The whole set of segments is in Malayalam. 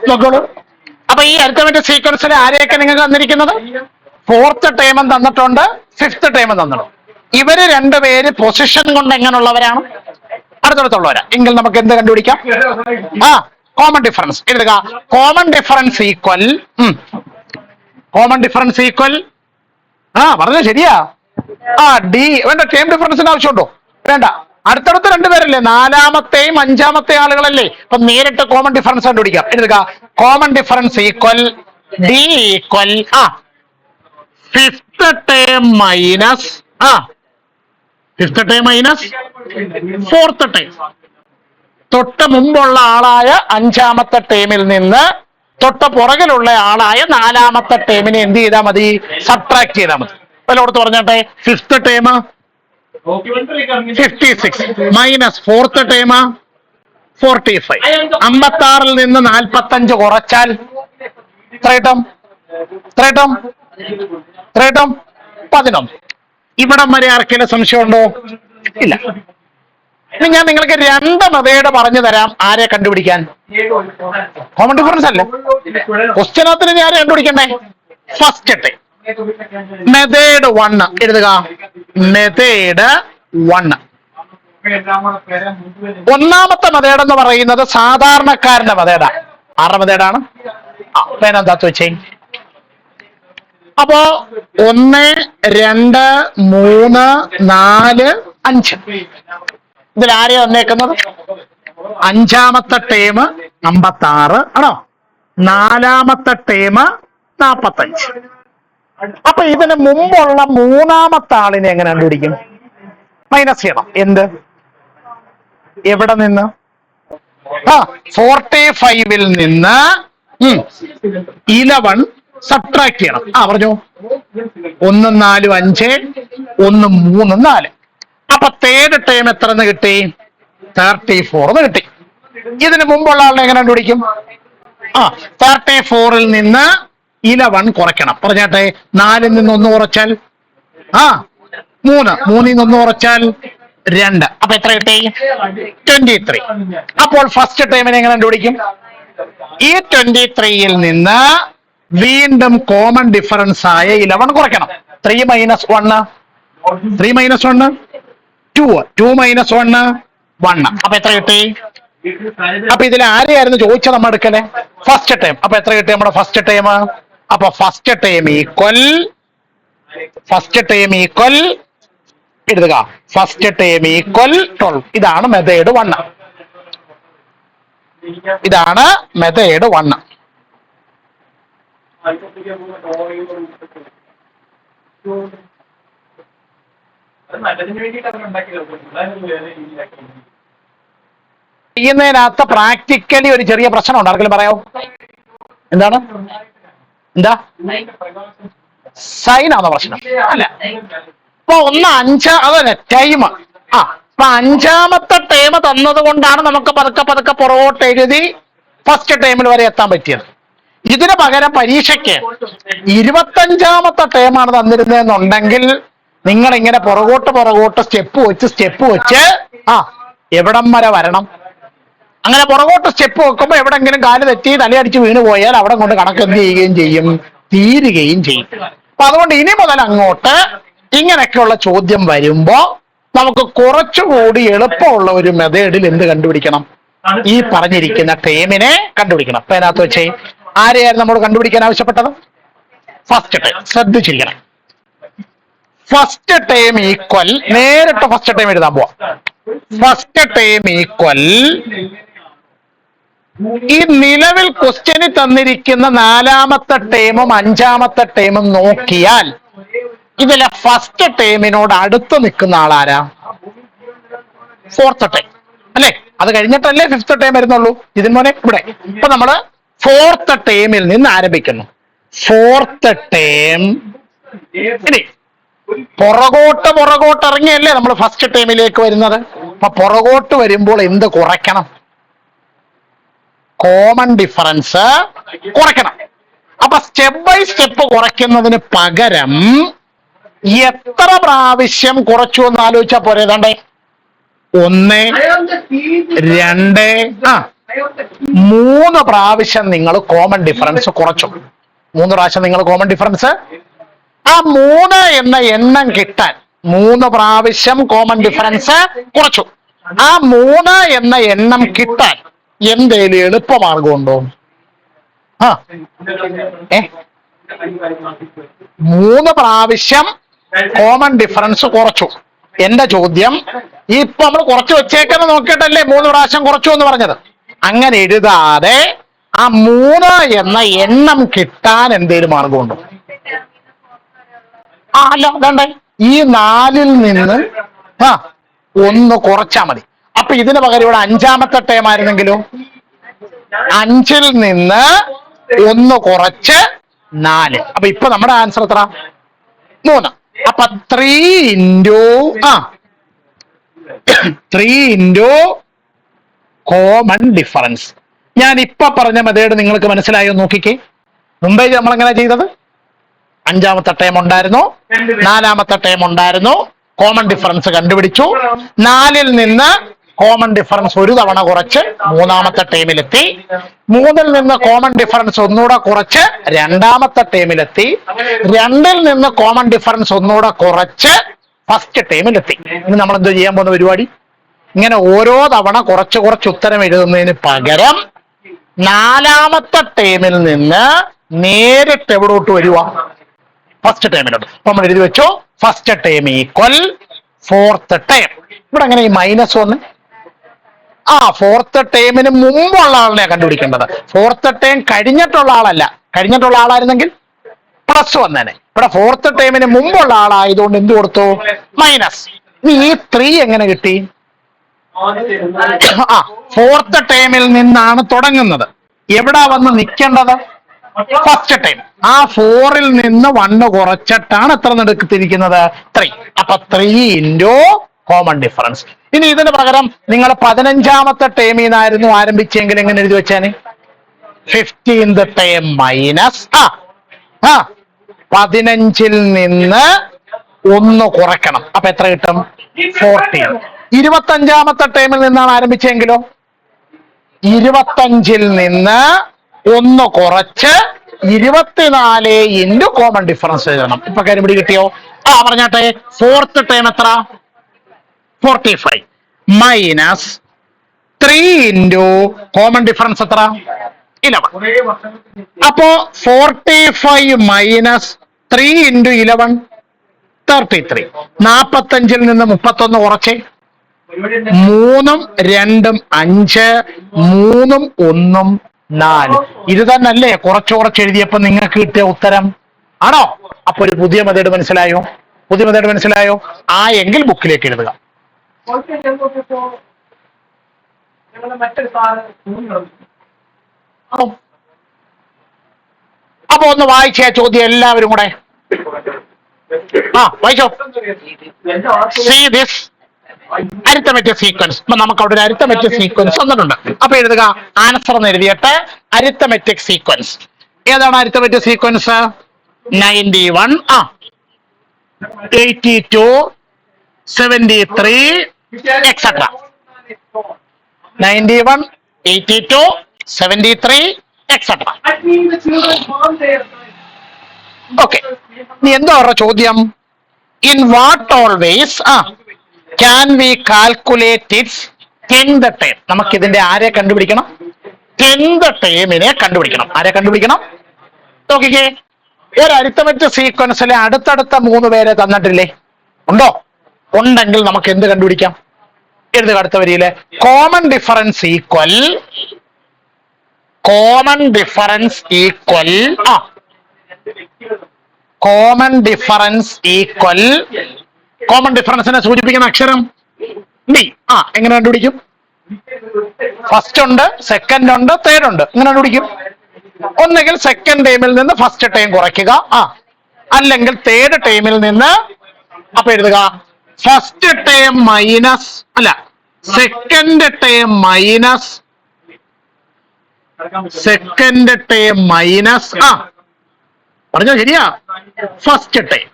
നോക്കോളൂ. അപ്പൊ ഈ അരിത്തമെറ്റിക് സീക്വൻസിൽ ആരെയൊക്കെ നിങ്ങൾക്ക് തന്നിരിക്കുന്നത്? ഫോർത്ത് ടേമും തന്നിട്ടുണ്ട്, ഫിഫ്ത് ടേമും തന്നിട്ടുണ്ട്. ഇവര് രണ്ടുപേര് പൊസിഷൻ കൊണ്ട് എങ്ങനെയുള്ളവരാണ്? അടുത്തടുത്തുള്ളവരാ. എങ്കിൽ നമുക്ക് എന്ത് കണ്ടുപിടിക്കാം? കോമൺ ഡിഫറൻസ് എഴുതുക. കോമൺ ഡിഫറൻസ് ഈക്വൽ പറഞ്ഞ ശരിയാ. ഡി വേണ്ട. ടേം ഡിഫറൻസിന്റെ ആവശ്യമുണ്ടോ? വേണ്ട. അടുത്തടുത്ത് രണ്ടുപേരല്ലേ, നാലാമത്തെയും അഞ്ചാമത്തെയും ആളുകളല്ലേ. അപ്പൊ നേരിട്ട് കോമൺ ഡിഫറൻസ് കണ്ടുപിടിക്കാം. എഴുതുക. Common difference equal D equal fifth term minus fourth term. തൊട്ട് മുമ്പുള്ള ആളായ അഞ്ചാമത്തെ ടേമിൽ നിന്ന് തൊട്ട് പുറകിലുള്ള ആളായ നാലാമത്തെ ടേമിനെ എന്ത് ചെയ്താൽ മതി? സബ്ട്രാക്ട് ചെയ്താൽ മതി. വല്ലോടത്ത് പറഞ്ഞാട്ടെ. Fifth term 56 minus fourth term 45. 56 നിന്ന് 45 കുറച്ചാൽ എത്രയിട്ടും? 11. ഇവിടം വരെ ആർക്കെങ്കിലും സംശയമുണ്ടോ? ഇല്ല. ഇനി ഞാൻ നിങ്ങൾക്ക് രണ്ട് മെത്തേഡ് പറഞ്ഞു തരാം ആരെ കണ്ടുപിടിക്കാൻ. കോമൺ ഡിഫറൻസ് അല്ലേ ക്വസ്റ്റ്യനകത്തിന്. ഞാൻ ആരെ കണ്ടുപിടിക്കണ്ടേ? ഫസ്റ്റ് ടൈം മെത്തേഡ് 1 എഴുതുക. മെത്തേഡ് 1. ഒന്നാമത്തെ മെത്തേഡ് എന്ന് പറയുന്നത് സാധാരണക്കാരന്റെ മെത്തേഡാണ്. ആരുടെ മെത്തേഡാണ്? പേനെന്താ വെച്ചേ. അപ്പോ 1, 2, 3, 4, 5 ഇതിലാരെയാ വന്നേക്കുന്നത്? അഞ്ചാമത്തെ ടേം 56 ആണോ? നാലാമത്തെ ടേം 45. അപ്പൊ ഇതിന് മുമ്പുള്ള മൂന്നാമത്തെ ആളിനെ എങ്ങനെ കണ്ടുപിടിക്കും? മൈനസ് ചെയ്യണം. എന്ത്? എവിടെ നിന്ന്? 45-ൽ നിന്ന് 11 സബ്ട്രാക്ട് ചെയ്യണം. പറഞ്ഞു. 1, 4, 5, 1, 3, 4. അപ്പൊ തേർഡ് ടൈം എത്രന്ന് കിട്ടി? 34 കിട്ടി. ഇതിന് മുമ്പുള്ള ആളിനെ എങ്ങനെ കണ്ടുപിടിക്കും? 34-ൽ നിന്ന് 11 കുറയ്ക്കണം. പറഞ്ഞാട്ടെ. 4-ൽ നിന്ന് 1 കുറച്ചാൽ 3. 3-ൽ നിന്ന് 1 കുറച്ചാൽ 2. അപ്പൊ എത്ര കിട്ടി? 23. അപ്പോൾ ഫസ്റ്റ് ടൈമിനെ എങ്ങനെ കണ്ടുപിടിക്കും? ഈ 23-ൽ നിന്ന് വീണ്ടും കോമൺ ഡിഫറൻസ് ആയ 11 കുറയ്ക്കണം. 3 മൈനസ് 1 2. 2 മൈനസ് 1 1. അപ്പൊ എത്ര കിട്ടി? അപ്പൊ ഇതിൽ ആരെയായിരുന്നു ചോദിച്ചത് നമ്മൾ എടുക്കലേ? First time. അപ്പൊ എത്ര കിട്ടി നമ്മുടെ ഫസ്റ്റ് ടൈം? അപ്പൊ ഫസ്റ്റ് ടൈം ഈക്വൽ എഴുതുക. First time equal 12. ഇതാണ് മെത്തേഡ് 1. ഇതാണ് മെത്തേഡ് 1. ചെയ്യുന്നതിനകത്ത് പ്രാക്ടിക്കലി ഒരു ചെറിയ പ്രശ്നമുണ്ട്. ആർക്കെങ്കിലും പറയാമോ? എന്താണ്? എന്താ? സൈനാണോ പ്രശ്നം? അല്ല. അപ്പൊ 1, 5 അതല്ലേ ടൈം. അപ്പൊ അഞ്ചാമത്തെ ടൈം തന്നത് കൊണ്ടാണ് നമുക്ക് പതുക്കെ പുറകോട്ട് എഴുതി ഫസ്റ്റ് ടൈമിൽ വരെ എത്താൻ പറ്റിയത്. ഇതിന് പകരം പരീക്ഷയ്ക്ക് 25-ാമത്തെ ടൈമാണ് തന്നിരുന്നതെന്നുണ്ടെങ്കിൽ നിങ്ങൾ ഇങ്ങനെ പുറകോട്ട് സ്റ്റെപ്പ് വെച്ച് എവിടം വരെ വരണം? അങ്ങനെ പുറകോട്ട് സ്റ്റെപ്പ് വെക്കുമ്പോൾ എവിടെങ്കിലും കാല് തെറ്റി തലയടിച്ച് വീണ് പോയാൽ അവിടെ കൊണ്ട് കണക്ക് എന്ത് ചെയ്യുകയും ചെയ്യും? തീരുകയും ചെയ്യും. അപ്പൊ അതുകൊണ്ട് ഇനി മുതൽ അങ്ങോട്ട് ഇങ്ങനെയൊക്കെയുള്ള ചോദ്യം വരുമ്പോ നമുക്ക് കുറച്ചുകൂടി എളുപ്പമുള്ള ഒരു മെത്തേഡിൽ എന്ത് കണ്ടുപിടിക്കണം? ഈ പറഞ്ഞിരിക്കുന്ന ടേമിനെ കണ്ടുപിടിക്കണം. അപ്പൊ അതിനകത്ത് വെച്ചേ ആരെയായിരുന്നു നമ്മൾ കണ്ടുപിടിക്കാൻ ആവശ്യപ്പെട്ടത്? First time. ശ്രദ്ധിച്ചിരിക്കണം. ഫസ്റ്റ് ടൈം ഈക്വൽ നേരിട്ട് ഫസ്റ്റ് ടൈം എഴുതാൻ പോവാം. ഫസ്റ്റ് ടൈം ഈക്വൽ ഈ നിലവിൽ ക്വസ്റ്റ്യനിൽ തന്നിരിക്കുന്ന നാലാമത്തെ ടേമും അഞ്ചാമത്തെ ടേമും നോക്കിയാൽ ഇതിലെ ഫസ്റ്റ് ടേമിനോട് അടുത്ത് നിൽക്കുന്ന ആളാരാ? ഫോർത്ത് ടൈം അല്ലേ? അത് കഴിഞ്ഞിട്ടല്ലേ ഫിഫ്ത്ത് ടൈം വരുന്നുള്ളൂ. ഇതിന് മോനെ ഇവിടെ ഇപ്പൊ നമ്മള് ഫോർത്ത് ടേമിൽ നിന്ന് ആരംഭിക്കുന്നു. ഫോർത്ത് ടേം ഇനി പുറകോട്ട് ഇറങ്ങിയല്ലേ നമ്മൾ ഫസ്റ്റ് ടൈമിലേക്ക് വരുന്നത്. അപ്പൊ പുറകോട്ട് വരുമ്പോൾ എന്ത് കുറയ്ക്കണം? കോമൺ ഡിഫറൻസ് കുറയ്ക്കണം. അപ്പൊ സ്റ്റെപ്പ് ബൈ സ്റ്റെപ്പ് കുറയ്ക്കുന്നതിന് പകരം എത്ര പ്രാവശ്യം കുറച്ചു എന്ന് ആലോചിച്ചാൽ പോരെ. ഏതാണ്ടേ 1 2 3 പ്രാവശ്യം നിങ്ങൾ കോമൺ ഡിഫറൻസ് കുറച്ചു. 3 പ്രാവശ്യം നിങ്ങൾ കോമൺ ഡിഫറൻസ്, ആ 3 എന്ന എണ്ണം കിട്ടാൻ 3 പ്രാവശ്യം കോമൺ ഡിഫറൻസ് കുറച്ചു. ആ 3 എന്ന എണ്ണം കിട്ടാൻ എന്തേലും എളുപ്പമാർഗമുണ്ടോ? 3 പ്രാവശ്യം കോമൺ ഡിഫറൻസ് കുറച്ചു. എന്റെ ചോദ്യം, ഇപ്പൊ നമ്മൾ കുറച്ച് വെച്ചേക്കെന്ന് നോക്കിയിട്ടല്ലേ 3 പ്രാവശ്യം കുറച്ചു എന്ന് പറഞ്ഞത്. അങ്ങനെ എഴുതാതെ ആ 3 എന്ന എണ്ണം കിട്ടാൻ എന്തേലും മാർഗമുണ്ടോ? അല്ല, അതണ്ടേ ഈ 4-ൽ നിന്ന് 1 കുറച്ചാ മതി. അപ്പൊ ഇതിന് പകരം ഇവിടെ 5-ാമത്തെ ടേം ആയിരുന്നെങ്കിലോ, 5-ൽ നിന്ന് 1 കുറച്ച് 4. അപ്പൊ ഇപ്പൊ നമ്മുടെ ആൻസർ എത്ര? 3. അപ്പൊ 3 ഇൻറ്റു കോമൺ ഡിഫറൻസ്. ഞാൻ ഇപ്പൊ പറഞ്ഞ മെത്തേഡ് നിങ്ങൾക്ക് മനസ്സിലായോ? നോക്കിക്കേ, മുമ്പേ നമ്മൾ എങ്ങനെ ചെയ്തത്? 5-ാമത്തെ ടേം ഉണ്ടായിരുന്നു, 4-ാമത്തെ ടേം ഉണ്ടായിരുന്നു, കോമൺ ഡിഫറൻസ് കണ്ടുപിടിച്ചു. 4-ൽ നിന്ന് കോമൺ ഡിഫറൻസ് 1 തവണ കുറച്ച് 3-ാമത്തെ ടേമിലെത്തി. 3-ൽ നിന്ന് കോമൺ ഡിഫറൻസ് ഒന്നുകൂടെ കുറച്ച് 2-ാമത്തെ ടേമിലെത്തി. 2-ൽ നിന്ന് കോമൺ ഡിഫറൻസ് ഒന്നുകൂടെ കുറച്ച് ഫസ്റ്റ് ടേമിലെത്തി. ഇനി നമ്മൾ എന്തോ ചെയ്യാൻ പോകുന്ന പരിപാടി? ഇങ്ങനെ ഓരോ തവണ കുറച്ച് കുറച്ച് ഉത്തരം എഴുതുന്നതിന് പകരം 4-ാമത്തെ ടേമിൽ നിന്ന് നേരിട്ട് എവിടോട്ട് വരുക? ഫസ്റ്റ് ടേമിലോട്ട്. അപ്പൊ നമ്മൾ എഴുതി വെച്ചോ, first term equal fourth term. ഇവിടെ എങ്ങനെ ഈ -1? ഫോർത്ത് ടേമിന് മുമ്പുള്ള ആളിനെ കണ്ടുപിടിക്കേണ്ടത്. ഫോർത്ത് ടേം കഴിഞ്ഞിട്ടുള്ള ആളല്ല. കഴിഞ്ഞിട്ടുള്ള ആളായിരുന്നെങ്കിൽ പ്ലസ് വന്നേനെ. ഇവിടെ ഫോർത്ത് ടേമിന് മുമ്പുള്ള ആളായതുകൊണ്ട് എന്ത് കൊടുത്തു? മൈനസ്. ഈ 3 എങ്ങനെ കിട്ടി? ഫോർത്ത് ടേമിൽ നിന്നാണ് തുടങ്ങുന്നത്. എവിടാ വന്ന് നിൽക്കേണ്ടത്? First time. ആ 4-ൽ നിന്ന് 1 കുറച്ചിട്ടാണ് എത്ര എടുത്തിരിക്കുന്നത്? 3. അപ്പൊ 3 ഇൻറ്റു കോമൺ ഡിഫറൻസ്. ഇനി ഇതിന് പകരം നിങ്ങൾ 15-ാമത്തെ ടേമിൽ നിന്നായിരുന്നു ആരംഭിച്ചെങ്കിൽ എങ്ങനെ എഴുതി വെച്ചാന്? 15th ടേം മൈനസ് 15-ൽ നിന്ന് 1 കുറയ്ക്കണം. അപ്പൊ എത്ര കിട്ടും? 14. 25-ാമത്തെ ടേമിൽ നിന്നാണ് ആരംഭിച്ചെങ്കിലോ 25-ൽ നിന്ന് 1 കുറച്ച് 24 ഇൻറ്റു കോമൺ ഡിഫറൻസ് എഴുതണം. ഇപ്പൊ കാര്യം പിടി കിട്ടിയോ? പറഞ്ഞാട്ടെ, ഫോർത്ത് ടേം എത്ര? 45 മൈനസ് 3 ഇൻറ്റു കോമൺ ഡിഫറൻസ് എത്ര? 11. അപ്പോ 45 മൈനസ് 3 ഇൻറ്റു 11 33. 45-ൽ നിന്ന് 31 കുറച്ച് 3-ഉം 2-ഉം 5, 3-ഉം 1-ഉം 4. ഇത് തന്നല്ലേ കുറച്ച് കുറച്ച് എഴുതിയപ്പോ നിങ്ങൾക്ക് കിട്ടിയ ഉത്തരം ആണോ? അപ്പൊ ഒരു പുതിയ മെത്തേഡ് മനസ്സിലായോ? പുതിയ മെത്തേഡ് മനസ്സിലായോ? എങ്കിൽ ബുക്കിലേക്ക് എഴുതുക. അപ്പൊ ഒന്ന് വായിച്ച ചോദ്യം എല്ലാവരും കൂടെ വായിച്ചോ. See this arithmetic sequence. അപ്പൊ നമുക്ക് അവിടെ ഒരു അരിത്തമെറ്റിക് സീക്വൻസ് വന്നിട്ടുണ്ട്. അപ്പൊ എഴുതുക, ആൻസർ എന്ന് എഴുതിയിട്ട് അരിത്തമെറ്റിക് സീക്വൻസ്. ഏതാണ് arithmetic sequence? 91 82 73 etcetera. 91 82 73 etcetera. Okay, ഇനി എന്താ പറഞ്ഞ ചോദ്യം? In what always can we calculate it's 10th term. നമുക്ക് ഇതിന്റെ ആരെ കണ്ടുപിടിക്കണം? 10th ടേമിനെ കണ്ടുപിടിക്കണം. ആരെ കണ്ടുപിടിക്കണം? നോക്കിക്കേ, ഒരു അരിത്തമെറ്റിക് സീക്വൻസിലെ അടുത്തടുത്ത 3 പേരെ തന്നിട്ടില്ലേ? ഉണ്ടോ? ഉണ്ടെങ്കിൽ നമുക്ക് എന്ത് കണ്ടുപിടിക്കാം? എഴുതുക അടുത്ത വരിയിലെ common difference equal common difference common ഡിഫറൻസിനെ സൂചിപ്പിക്കുന്ന അക്ഷരം ഡി. എങ്ങനെ കണ്ടുപിടിക്കും? ഫസ്റ്റ് ഉണ്ട്, സെക്കൻഡ് ഉണ്ട്, തേർഡ് ഉണ്ട്. എങ്ങനെ കണ്ടുപിടിക്കും? ഒന്നുകിൽ സെക്കൻഡ് ടൈമിൽ നിന്ന് ഫസ്റ്റ് ടൈം കുറയ്ക്കുക, അല്ലെങ്കിൽ തേർഡ് ടൈമിൽ നിന്ന്. അപ്പൊ എഴുതുക, first time minus second time minus പറഞ്ഞോ ശരിയാ? First time.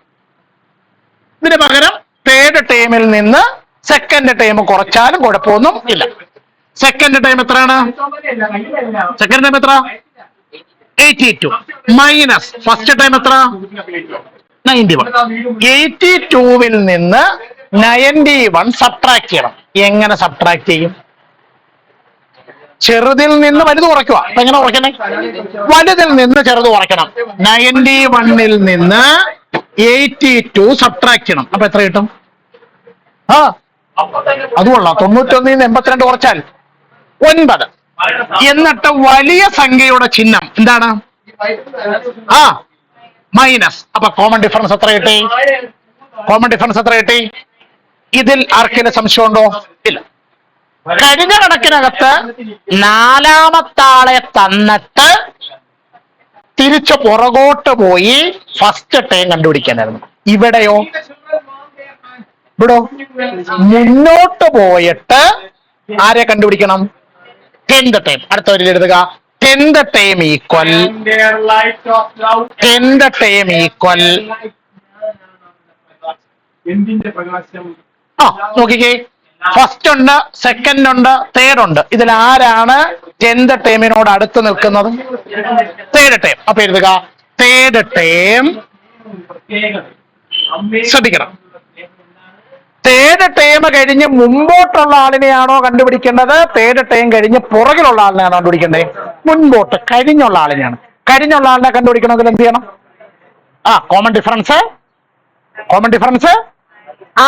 ഇതിന് പകരം തേർഡ് ടൈമിൽ നിന്ന് സെക്കൻഡ് ടൈം കുറച്ചാലും കുഴപ്പമൊന്നും ഇല്ല. സെക്കൻഡ് ടൈം എത്രയാണ്? സെക്കൻഡ് ടൈം എത്ര? 82 മൈനസ് ഫസ്റ്റ് ടൈം എത്ര? 91. 82-ൽ നിന്ന് 91 സബ്ട്രാക്ട് ചെയ്യണം. എങ്ങനെ സബ്ട്രാക്ട് ചെയ്യും? ചെറുതിൽ നിന്ന് വലുത് കുറയ്ക്കുക. അപ്പൊ എങ്ങനെ കുറയ്ക്കണേ? വലുതിൽ നിന്ന് ചെറുത് കുറയ്ക്കണം. 91-ൽ നിന്ന് 82 സബ്ട്രാക്ട് ചെയ്യണം. അപ്പൊ എത്ര കിട്ടും? അതുകൊള്ളാം. 91-ൽ നിന്ന് 82 കുറച്ചാൽ 9. എന്നിട്ട് വലിയ സംഖ്യയുടെ ചിഹ്നം എന്താണ്? മൈനസ്. അപ്പൊ കോമൺ ഡിഫറൻസ് എത്ര കിട്ടി? കോമൺ ഡിഫറൻസ് എത്ര കിട്ടി? ഇതിൽ ആർക്കെങ്കിലും സംശയമുണ്ടോ? ഇല്ല. കഴിഞ്ഞ കണക്കിനകത്ത് നാലാമത്താളെ തന്നിട്ട് തിരിച്ച് പുറകോട്ട് പോയി ഫസ്റ്റ് ടൈം കണ്ടുപിടിക്കാനായിരുന്നു. ഇവിടെയോ? മുന്നോട്ട് പോയിട്ട് ആരെ കണ്ടുപിടിക്കണം? 10th time. അടുത്ത വരിയിൽ എഴുതുക. 10th time equal 10th time equal നോക്കിക്കേ. ഫസ്റ്റ് ഉണ്ട്, സെക്കൻഡ് ഉണ്ട്, തേർഡ് ഉണ്ട്. ഇതിൽ ആരാണ് 10th ടൈമിനോട് അടുത്ത് നിൽക്കുന്നത്? Third time. അപ്പൊ എഴുതുക തേർഡ് ടൈം. ശ്രദ്ധിക്കണം, തേർഡ് ടൈം കഴിഞ്ഞ് മുമ്പോട്ടുള്ള ആളിനെയാണോ കണ്ടുപിടിക്കേണ്ടത്? തേർഡ് ടൈം കഴിഞ്ഞ് പുറകിലുള്ള ആളിനെയാണോ കണ്ടുപിടിക്കേണ്ടത്? മുൻപോട്ട് കഴിഞ്ഞുള്ള ആളിനെയാണ്. കഴിഞ്ഞുള്ള ആളിനെ കണ്ടുപിടിക്കണമെങ്കിൽ എന്ത് ചെയ്യണം? കോമൺ ഡിഫറൻസ്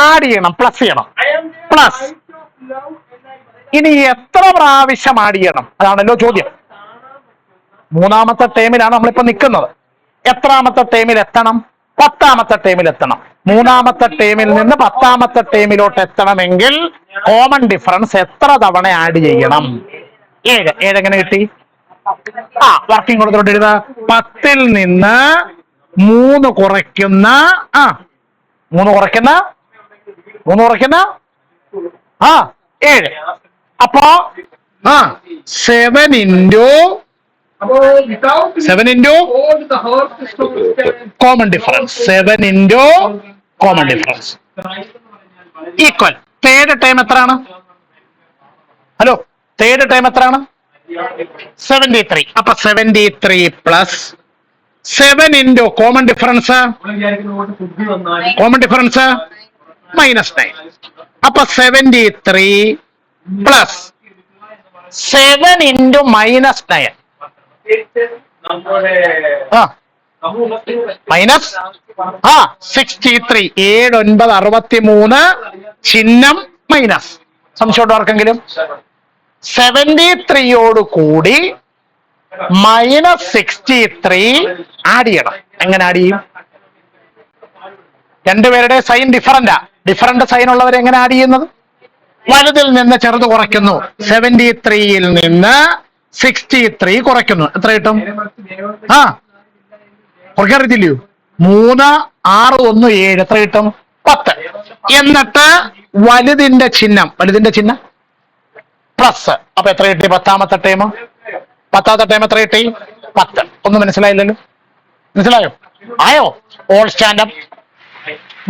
ആഡ് ചെയ്യണം, പ്ലസ് ചെയ്യണം. പ്ലസ്. ഇനി എത്ര പ്രാവശ്യം ആഡ് ചെയ്യണം? അതാണല്ലോ ചോദ്യം. മൂന്നാമത്തെ ടൈമിലാണ് നമ്മളിപ്പോ നിൽക്കുന്നത്. എത്രാമത്തെ ടൈമിൽ എത്തണം? 10ാമത്തെ ടൈമിൽ എത്തണം. മൂന്നാമത്തെ ടൈമിൽ നിന്ന് 10ാമത്തെ ടൈമിലോട്ട് എത്തണമെങ്കിൽ കോമൺ ഡിഫറൻസ് എത്ര തവണ ആഡ് ചെയ്യണം? 7. 7 എങ്ങനെ കിട്ടി? വർക്കിംഗ് കൊടുത്തോട്ട് എഴുതുക. 10-ൽ നിന്ന് 3 കുറയ്ക്കുന്ന 3 കുറയ്ക്കുന്ന 7. അപ്പോ 7 into common difference. 7 into common difference equal. Third time എത്രയാണ്? ഹലോ, തേർഡ് ടൈം എത്രയാണ്? 73. അപ്പൊ 73 പ്ലസ് 7 into കോമൺ ഡിഫറൻസ് -9. അപ്പൊ 73 പ്ലസ് 7 into -9 മൈനസ് 63. 7 9 63. ചിഹ്നം മൈനസ്. സംശയം ആർക്കെങ്കിലും? 73യോട് കൂടി -63 ആഡ് ചെയ്യണം. എങ്ങനെ ആഡ് ചെയ്യും? രണ്ടുപേരുടെ സൈൻ ഡിഫറന്റ് സൈൻ ഉള്ളവരെ എങ്ങനെ ആഡ് ചെയ്യുന്നത്? വലുതിൽ നിന്ന് ചെറുത് കുറയ്ക്കുന്നു. 73-ൽ നിന്ന് 63 കുറയ്ക്കുന്നു. എത്ര കിട്ടും? കുറയ്ക്കറിയത്തില്ലയോ? 3 6 1 7. എത്ര കിട്ടും? 10. എന്നിട്ട് വലുതിന്റെ ചിഹ്നം പ്ലസ്. അപ്പൊ എത്ര കിട്ടി? 10ാമത്തെ ടൈം. 10ാമത്തെ ടൈം എത്ര കിട്ടി? 10. ഒന്നും മനസ്സിലായില്ലല്ലോ? മനസ്സിലായോ? ആയോ? ഓൾ സ്റ്റാൻഡപ്പ്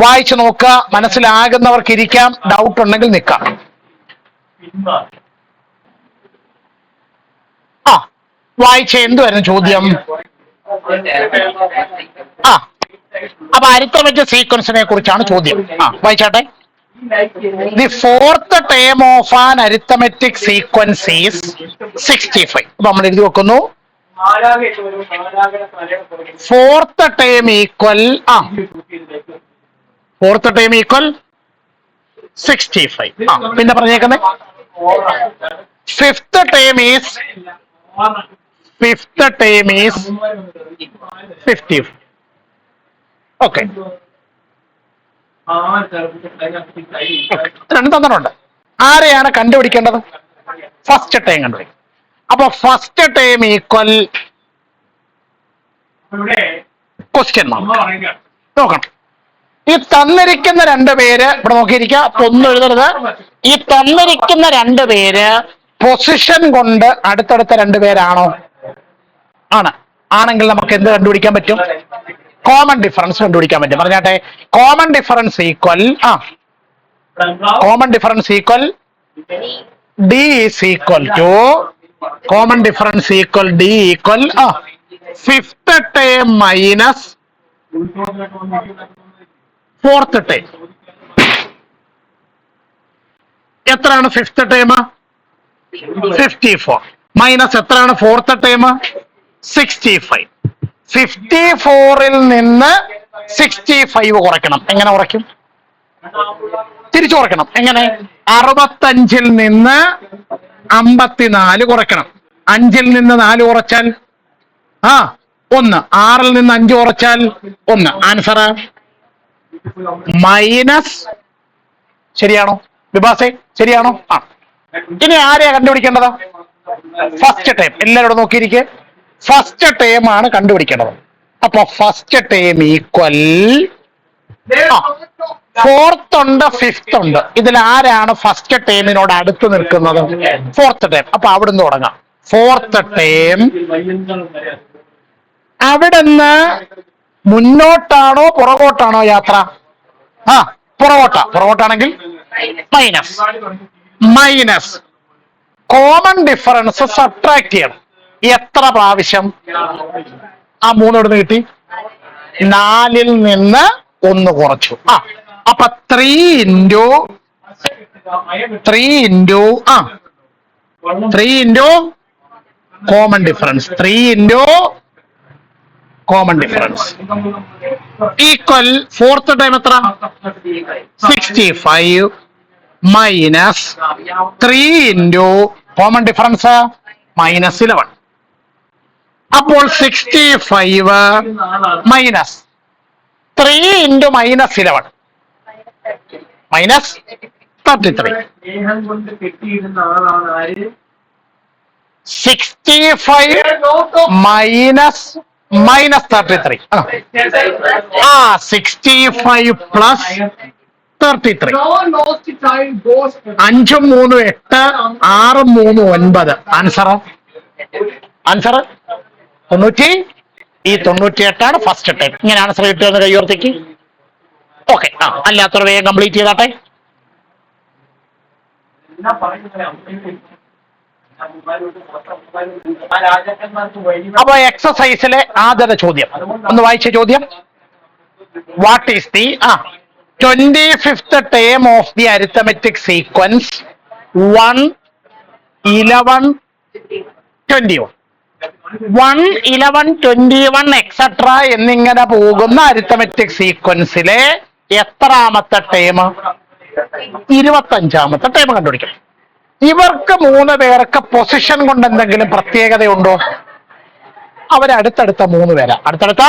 വായിച്ചു നോക്കുക. മനസ്സിലാകുന്നവർക്ക് ഇരിക്കാം, ഡൗട്ട് ഉണ്ടെങ്കിൽ നിൽക്കാം. വായിച്ച എന്തുവായിരുന്നു ചോദ്യം? അപ്പൊ അരിത്തമെറ്റിക് സീക്വൻസിനെ കുറിച്ചാണ് ചോദ്യം. വായിച്ചാട്ടെ. The fourth term of an arithmetic sequence is 65. അപ്പൊ നമ്മൾ എഴുതി വെക്കുന്നു. Fourth term equal 65. പിന്നെ പറഞ്ഞേക്കുന്നത് fifth term is 50. ഓക്കെ, രണ്ടും തന്നിട്ടുണ്ട്. ആരെയാണ് കണ്ടുപിടിക്കേണ്ടത്? ഫസ്റ്റ് ടൈം കണ്ടുപിടിക്കും. അപ്പൊ ഫസ്റ്റ് ടൈം ഈക്വൽ ക്വസ്റ്റ്യൻ നോക്കണം. ഈ തന്നിരിക്കുന്ന 2 പേര് ഇവിടെ നോക്കിയിരിക്കുക. ഒന്നും എഴുതരുത്. ഈ തന്നിരിക്കുന്ന 2 പേര് പൊസിഷൻ കൊണ്ട് അടുത്തടുത്ത 2 പേരാണോ? ആണെങ്കിൽ നമുക്ക് എന്ത് കണ്ടുപിടിക്കാൻ പറ്റും? കോമൺ ഡിഫറൻസ് കണ്ടുപിടിക്കാൻ പറ്റും. പറഞ്ഞാട്ടെ. Common difference equal common difference equal D is equal to common difference equal D equal fifth term minus fourth term. എത്രയാണ് ഫിഫ്ത്ത് ടേം? 54 മൈനസ് എത്രയാണ് ഫോർത്ത് ടേം? 65. 54ൽ നിന്ന് 65 കുറയ്ക്കണം. എങ്ങനെ കുറയ്ക്കും? തിരിച്ചു കുറയ്ക്കണം. എങ്ങനെ? 65ൽ നിന്ന് 54 കുറയ്ക്കണം. 5ൽ നിന്ന് 4 കുറച്ചാൽ 1. 6ൽ നിന്ന് 5 കുറച്ചാൽ 1. Answer minus. ശരിയാണോ വിഭാസേ? ശരിയാണോ? ഇനി ആരെയാ കണ്ടുപിടിക്കേണ്ടത്? First term. എല്ലാവരോടും നോക്കിയിരിക്കെ. ഫസ്റ്റ് ടേം ആണ് കണ്ടുപിടിക്കേണ്ടത്. അപ്പൊ ഫസ്റ്റ് ടേം ഈക്വൽ ഫോർത്ത് ഉണ്ട്, ഫിഫ്ത്ത് ഉണ്ട്. ഇതിൽ ആരാണ് ഫസ്റ്റ് ടേമിനോട് അടുത്ത് നിൽക്കുന്നത്? Fourth term. അപ്പൊ അവിടുന്ന് തുടങ്ങാം. ഫോർത്ത് ടേം അവിടുന്ന് മുന്നോട്ടാണോ പുറകോട്ടാണോ യാത്ര? പുറകോട്ടാണെങ്കിൽ minus. Minus common difference subtract ചെയ്യണം. എത്ര പ്രാവശ്യം? 3 ഇവിടുന്ന് കിട്ടി. 4ൽ നിന്ന് 1 കുറച്ചു. അപ്പൊ 3 into 3 common difference. 3 into common difference equal fourth time എത്ര? 65 minus 3 into common difference minus 11. അപ്പോൾ 65 minus 3 into minus 11 minus 33. 65 minus minus 33. 65 plus 33. 5 3 8 6 3 9. Answer 90. ഈ 98 ഫസ്റ്റ് ടൈം. ഇങ്ങനെ ആൻസർ കിട്ടുമെന്ന് കൈയോർത്തേക്ക്. ഓക്കെ. അല്ലാത്തവർ വേഗം കംപ്ലീറ്റ് ചെയ്താട്ടെ. അപ്പൊ എക്സസൈസിലെ ആദ്യത്തെ ചോദ്യം ഒന്ന് വായിച്ച ചോദ്യം. What is the 25th term of the arithmetic sequence 1 11 21? 1 11 21 etcetera എന്നിങ്ങനെ പോകുന്ന അരിത്തമെറ്റിക് സീക്വൻസിലെ എത്രാമത്തെ ടേം? 25ാമത്തെ ടേം കണ്ടുപിടിക്കണം. ഇവർക്ക് 3 പേർക്ക് പൊസിഷൻ കൊണ്ട് എന്തെങ്കിലും പ്രത്യേകതയുണ്ടോ? അവരടുത്തടുത്ത 3 പേരാ. അടുത്തടുത്ത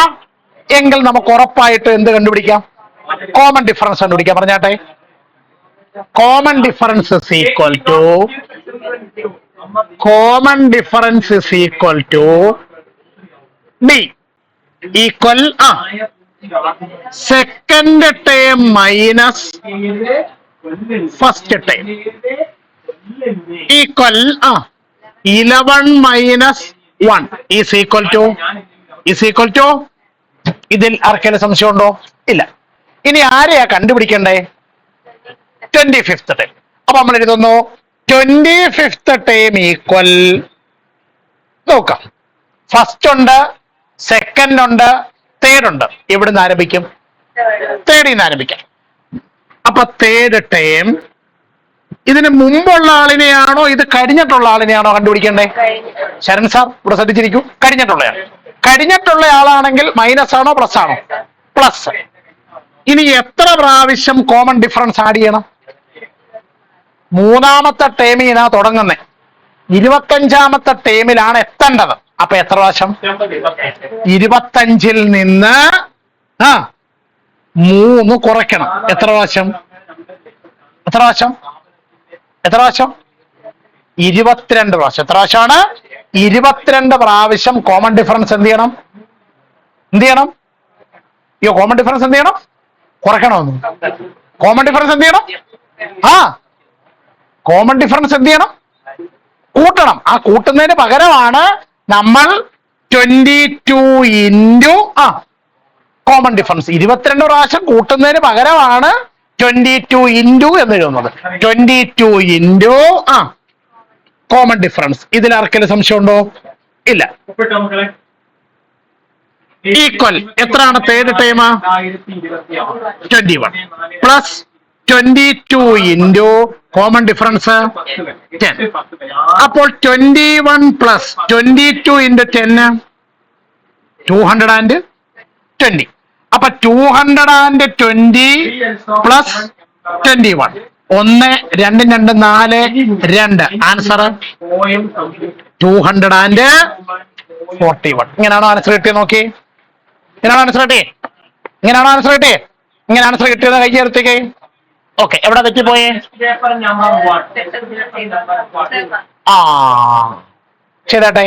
എങ്കിൽ നമുക്ക് ഉറപ്പായിട്ട് എന്ത് കണ്ടുപിടിക്കാം? കോമൺ ഡിഫറൻസ് കണ്ടുപിടിക്കാം. പറഞ്ഞാട്ടെ. Common difference is equal to D equal second term minus first term equal 11 minus 1 is equal to ഇതിൽ ആർക്കെങ്കിലും സംശയമുണ്ടോ? ഇല്ല. ഇനി ആരെയാ കണ്ടുപിടിക്കണ്ടേ? 25th term. അപ്പൊ നമ്മൾ എഴുതുന്നു 25th ടേം ഈക്വൽ. നോക്കാം. ഫസ്റ്റ് ഉണ്ട്, സെക്കൻഡ് ഉണ്ട്, തേർഡ് ഉണ്ട്. എവിടുന്ന് ആരംഭിക്കും? തേർഡിൽ നിന്ന് ആരംഭിക്കാം. അപ്പൊ തേർഡ് ടേം ഇതിന് മുമ്പുള്ള ആളിനെയാണോ ഇത് കഴിഞ്ഞിട്ടുള്ള ആളിനെയാണോ കണ്ടുപിടിക്കണ്ടേ? ശരൺ സാർ ഇവിടെ ശ്രദ്ധിച്ചിരിക്കൂ. കഴിഞ്ഞിട്ടുള്ള ആളാണെങ്കിൽ മൈനസ് ആണോ പ്ലസ് ആണോ? പ്ലസ്. ഇനി എത്ര പ്രാവശ്യം കോമൺ ഡിഫറൻസ് ആഡ് ചെയ്യണം? 3ാമത്തെ ടേമിനാ തുടങ്ങുന്നത്. 25ാമത്തെ ടേമിലാണ് എത്തേണ്ടത്. അപ്പൊ എത്ര പ്രാവശ്യം? 25ൽ നിന്ന് 3 കുറയ്ക്കണം. എത്ര പ്രാവശ്യം? 22 പ്രാവശ്യം. എത്ര പ്രാവശ്യമാണ്? 22 പ്രാവശ്യം കോമൺ ഡിഫറൻസ് എന്ത് ചെയ്യണം? കോമൺ ഡിഫറൻസ് എന്ത് ചെയ്യണം? കുറയ്ക്കണമെന്ന്. കോമൺ ഡിഫറൻസ് എന്ത് ചെയ്യണം? കോമൺ ഡിഫറൻസ് എന്ത് ചെയ്യണം? കൂട്ടണം. ആ കൂട്ടുന്നതിന് പകരമാണ് നമ്മൾ 22 ഇൻറ്റു കോമൺ ഡിഫറൻസ്. 22 പ്രാവശ്യം കൂട്ടുന്നതിന് പകരമാണ് 22 ഇൻറ്റു എന്ന് എഴുതുന്നത്. 22 ഇൻറ്റു കോമൺ ഡിഫറൻസ്. ഇതിൽ ആർക്കെങ്കിലും സംശയമുണ്ടോ? ഇല്ല. ഈക്വൽ എത്രയാണ് third time? 21 plus 22 into common difference 10. അപ്പോൾ 21 പ്ലസ് 22 ഇൻറ്റു 10 220. അപ്പൊ 220 പ്ലസ് 21 1 2 2 4 2 ആൻസർ 241. ഇങ്ങനെയാണോ ആൻസർ കിട്ടിയത്? നോക്കി, ഇങ്ങനെയാണോ ആൻസർ കിട്ടിയേ? ഇങ്ങനെയാണോ ആൻസർ കിട്ടിയേ? ഇങ്ങനെ ആൻസർ കിട്ടിയത് കൈ ചേർത്തേക്ക്. ഓക്കെ, എവിടെ തെറ്റിപ്പോയേ? ചെയ്തട്ടെ.